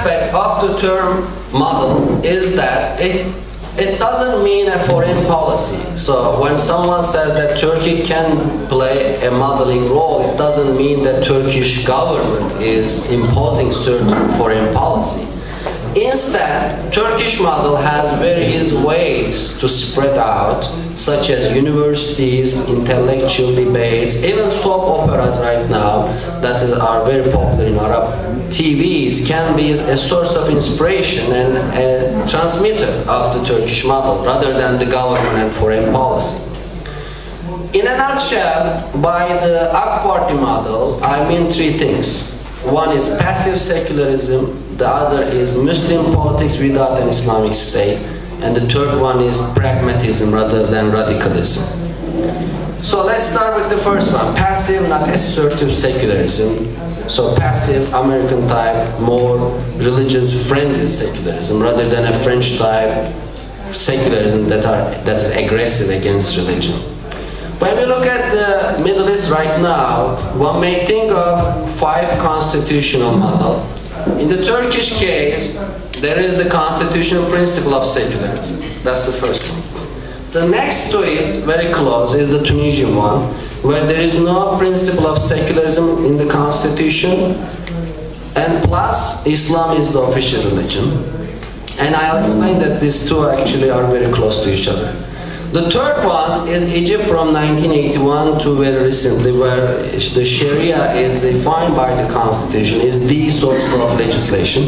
aspect of the term model is that it doesn't mean a foreign policy. So when someone says that Turkey can play a modeling role, it doesn't mean that Turkish government is imposing certain foreign policy. Instead, Turkish model has various ways to spread out, such as universities, intellectual debates, even soap operas right now that are very popular in Arab TVs can be a source of inspiration and a transmitter of the Turkish model rather than the government and foreign policy. In a nutshell, by the AK Party model, I mean three things. One is passive secularism, the other is Muslim politics without an Islamic state, and the third one is pragmatism rather than radicalism. So let's start with the first one, passive, not assertive secularism. So passive, American type, more religious-friendly secularism rather than a French type secularism that is aggressive against religion. When we look at the Middle East right now, one may think of 5 constitutional models. In the Turkish case, there is the constitutional principle of secularism. That's the first one. The next to it, very close, is the Tunisian one, where there is no principle of secularism in the constitution, and plus Islam is the official religion. And I'll explain that these two actually are very close to each other. The third one is Egypt from 1981 to very recently, where the Sharia is defined by the constitution, is the source of legislation.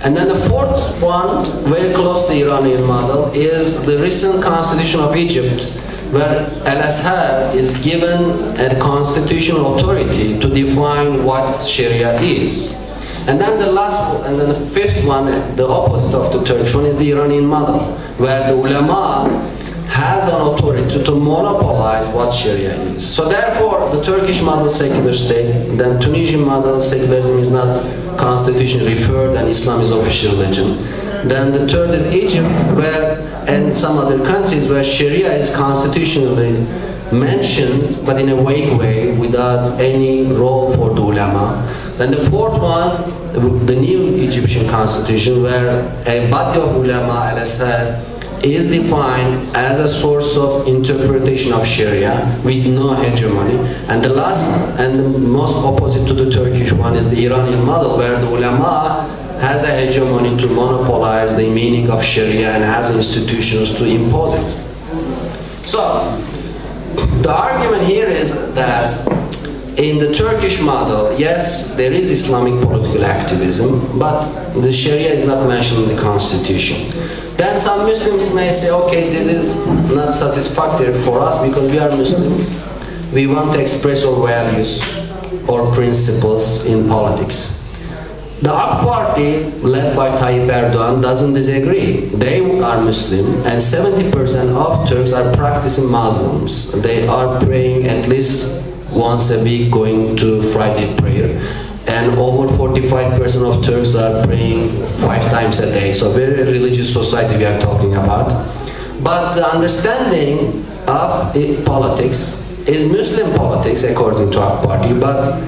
And then the fourth one, very close to the Iranian model, is the recent constitution of Egypt, where Al-Azhar is given a constitutional authority to define what Sharia is. And then the fifth one, the opposite of the Turkish one, is the Iranian model, where the ulama has an authority to monopolize what Sharia is. So therefore, the Turkish model secular state, then Tunisian model secularism is not constitution referred and Islam is official religion. Then the third is Egypt, and some other countries where Sharia is constitutionally mentioned, but in a vague way, without any role for the ulama. Then the fourth one, the new Egyptian constitution, where a body of ulama, Al-Azhar, is defined as a source of interpretation of Sharia with no hegemony. And the last and the most opposite to the Turkish one is the Iranian model, where the ulama has a hegemony to monopolize the meaning of Sharia and has institutions to impose it. So, the argument here is that in the Turkish model, yes, there is Islamic political activism, but the Sharia is not mentioned in the constitution. Then some Muslims may say, okay, this is not satisfactory for us because we are Muslim. We want to express our values or principles in politics. The AK Party, led by Tayyip Erdogan, doesn't disagree. They are Muslim, and 70% of Turks are practicing Muslims. They are praying at least once a week, going to Friday prayer. And over 45% of Turks are praying 5 times a day. So very religious society we are talking about. But the understanding of politics is Muslim politics according to our party, but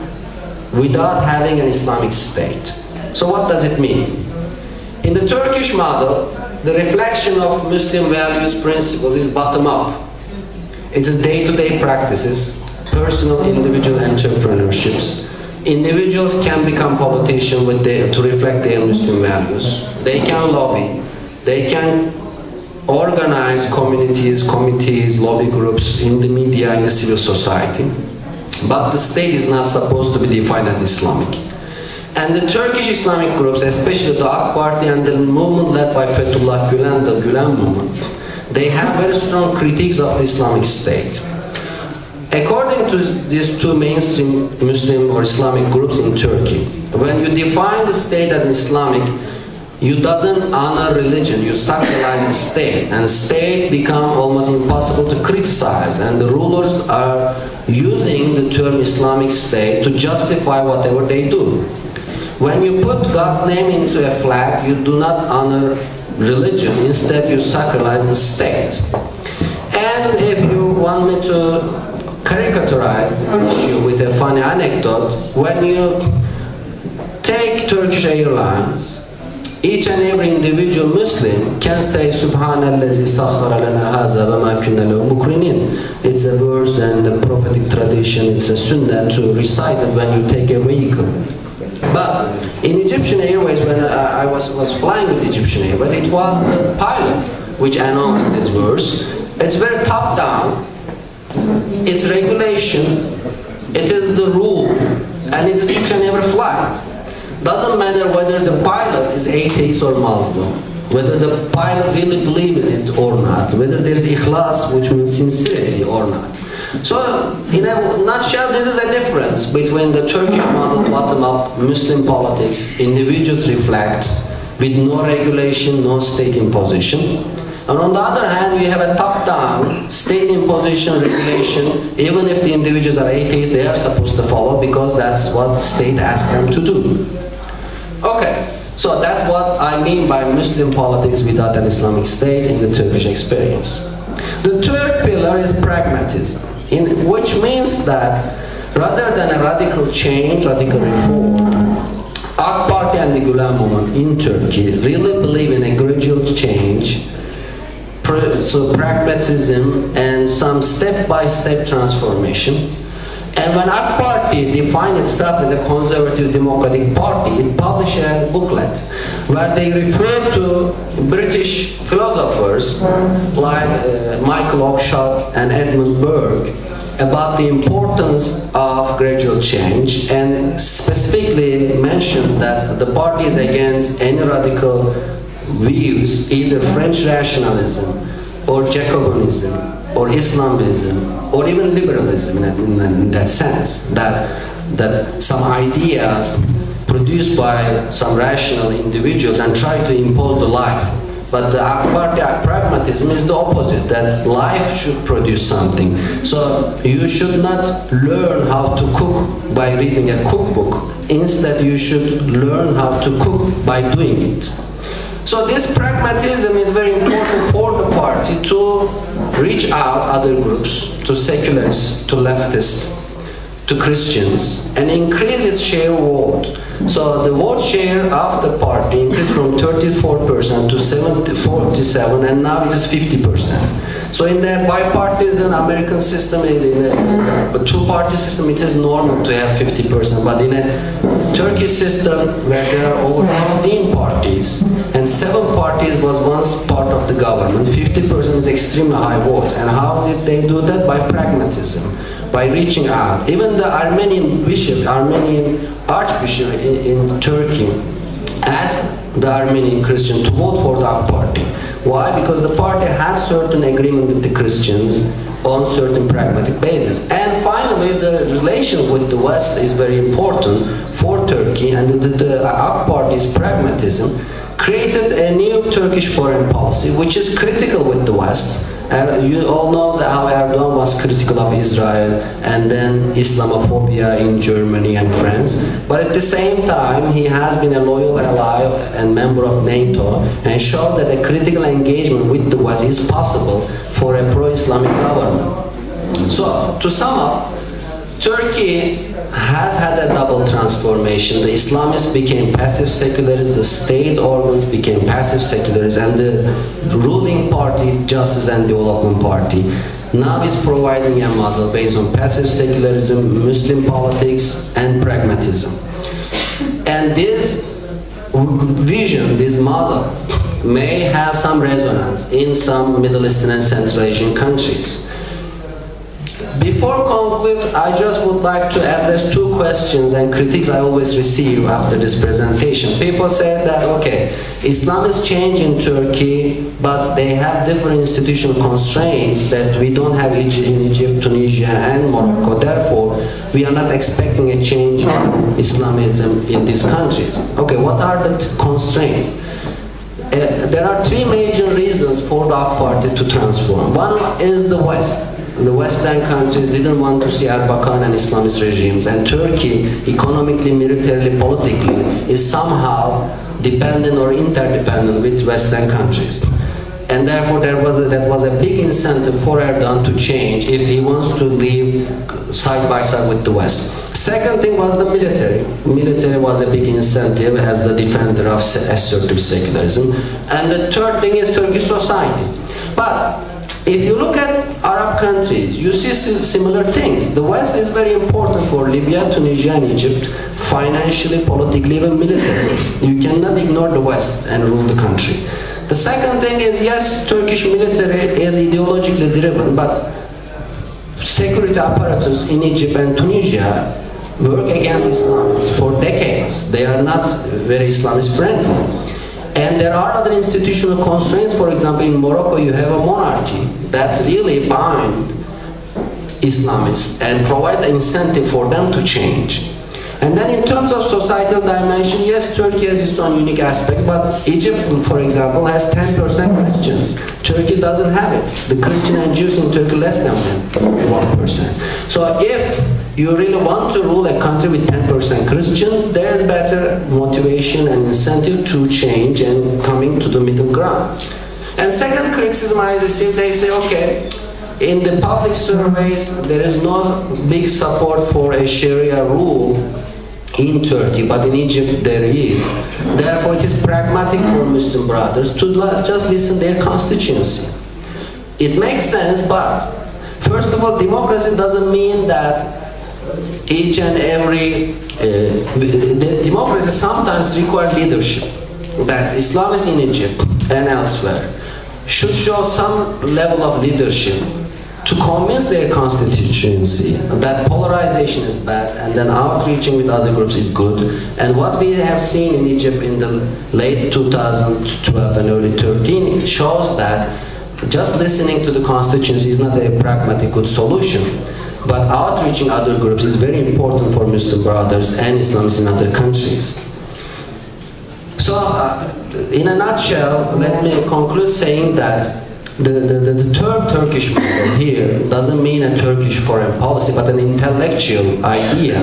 without having an Islamic state. So what does it mean? In the Turkish model, the reflection of Muslim values principles is bottom-up. It is day-to-day practices, personal individual entrepreneurships. Individuals can become politicians to reflect their Muslim values. They can lobby. They can organize communities, committees, lobby groups in the media, in the civil society. But the state is not supposed to be defined as Islamic. And the Turkish Islamic groups, especially the AK Party and the movement led by Fethullah Gülen, the Gülen movement, they have very strong critiques of the Islamic State. According to these two mainstream Muslim or Islamic groups in Turkey, when you define the state as Islamic, you doesn't honor religion, you sacralize the state, and the state becomes almost impossible to criticize, and the rulers are using the term Islamic State to justify whatever they do. When you put God's name into a flag, you do not honor religion, instead you sacralize the state. And if you want me to caricaturize this issue with a funny anecdote, when you Take Turkish Airlines. Each and every individual Muslim can say Subhanallazi sakhara lana haza wa ma kunna lahu muqrinin. It's a verse and a prophetic tradition, it's a sunnah to recite it when you take a vehicle. But in Egyptian Airways, when I was flying with Egyptian Airways, it was the pilot which announced this verse. It's very top down, it's regulation, it is the rule, and it is each and every flight. Doesn't matter whether the pilot is atheist or Muslim, whether the pilot really believes in it or not, whether there's ikhlas, which means sincerity, or not. So, in a nutshell, this is a difference between the Turkish model bottom-up Muslim politics. Individuals reflect with no regulation, no state imposition. And on the other hand, we have a top-down state imposition, regulation. Even if the individuals are atheists, they are supposed to follow because that's what the state asks them to do. Okay, so that's what I mean by Muslim politics without an Islamic state in the Turkish experience. The third pillar is pragmatism, which means that rather than a radical change, radical reform, AK Party and the Gulen movement in Turkey really believe in a gradual change, so pragmatism and some step-by-step transformation. And when AK Party defined itself as a conservative democratic party, it published a booklet where they refer to British philosophers like Michael Oakeshott and Edmund Burke about the importance of gradual change, and specifically mentioned that the party is against any radical views, either French rationalism or Jacobinism or Islamism or even liberalism in that sense, that some ideas produced by some rational individuals and try to impose the life. But the AK Party pragmatism is the opposite, that life should produce something. So you should not learn how to cook by reading a cookbook. Instead, you should learn how to cook by doing it. So this pragmatism is very important for the party to reach out other groups, to secularists, to leftists, to Christians, and increase its share of vote. So the vote share of the party increased from 34% to 47%, and now it is 50%. So in the bipartisan American system, in a two-party system, it is normal to have 50%, but in a Turkish system where there are over 15 parties, and 7 parties was once part of the government, 50% is extremely high vote. And how did they do that? By pragmatism, by reaching out. Even the Armenian bishop, Armenian archbishop in Turkey asked the Armenian Christian to vote for the AK Party. Why? Because the party has certain agreement with the Christians on certain pragmatic basis. And finally, the relation with the West is very important for Turkey, and the AK Party's pragmatism created a new Turkish foreign policy which is critical with the West. You all know that how Erdogan was critical of Israel and then Islamophobia in Germany and France. But at the same time, he has been a loyal ally and member of NATO and showed that a critical engagement with the West is possible for a pro-Islamic government. So, to sum up, Turkey has had a double transformation. The Islamists became passive secularists, the state organs became passive secularists, and the ruling party, Justice and Development Party, now is providing a model based on passive secularism, Muslim politics, and pragmatism. And this vision, this model, may have some resonance in some Middle Eastern and Central Asian countries. Before conclude, I just would like to address 2 questions and critiques I always receive after this presentation. People say that, okay, Islam is changing in Turkey, but they have different institutional constraints that we don't have in Egypt, Tunisia, and Morocco. Therefore, we are not expecting a change in Islamism in these countries. Okay, what are the constraints? There are 3 major reasons for the AK Party to transform. One is the West. The Western countries didn't want to see Erbakan and Islamist regimes, and Turkey, economically, militarily, politically, is somehow dependent or interdependent with Western countries. and therefore that was a big incentive for Erdogan to change if he wants to live side by side with the West. Second thing was the military. Military was a big incentive as the defender of assertive secularism. And the third thing is Turkish society. But if you look at Arab countries, you see similar things. The West is very important for Libya, Tunisia, and Egypt, financially, politically, even militarily. You cannot ignore the West and rule the country. The second thing is, yes, Turkish military is ideologically driven, but security apparatus in Egypt and Tunisia work against Islamists for decades. They are not very Islamist friendly. And there are other institutional constraints. For example, in Morocco you have a monarchy that really bind Islamists and provide the incentive for them to change. And then in terms of societal dimension, yes, Turkey has its own unique aspect, but Egypt, for example, has 10% Christians. Turkey doesn't have it. The Christian and Jews in Turkey less than 1%. So if you really want to rule a country with 10% Christian, there's better motivation and incentive to change and coming to the middle ground. And second criticism I received, they say, okay, in the public surveys, there is no big support for a Sharia rule in Turkey, but in Egypt there is. Therefore, it is pragmatic for Muslim brothers to just listen to their constituency. It makes sense, but first of all, democracy doesn't mean that each and every democracy sometimes requires leadership. That Islamists in Egypt and elsewhere should show some level of leadership to convince their constituency that polarization is bad and then outreaching with other groups is good. And what we have seen in Egypt in the late 2012 and early 13 shows that just listening to the constituency is not a pragmatic good solution. But outreaching other groups is very important for Muslim brothers and Islamists in other countries. So, in a nutshell, let me conclude saying that the term Turkish model here doesn't mean a Turkish foreign policy, but an intellectual idea.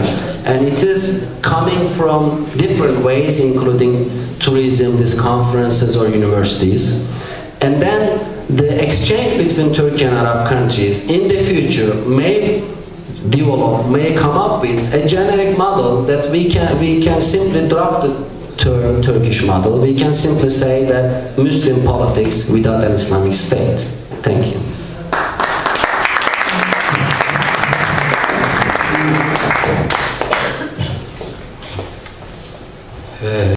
And it is coming from different ways, including tourism, these conferences or universities. And then the exchange between Turkey and Arab countries in the future may develop, may come up with a generic model that we can simply drop the term Turkish model. We can simply say that Muslim politics without an Islamic state. Thank you.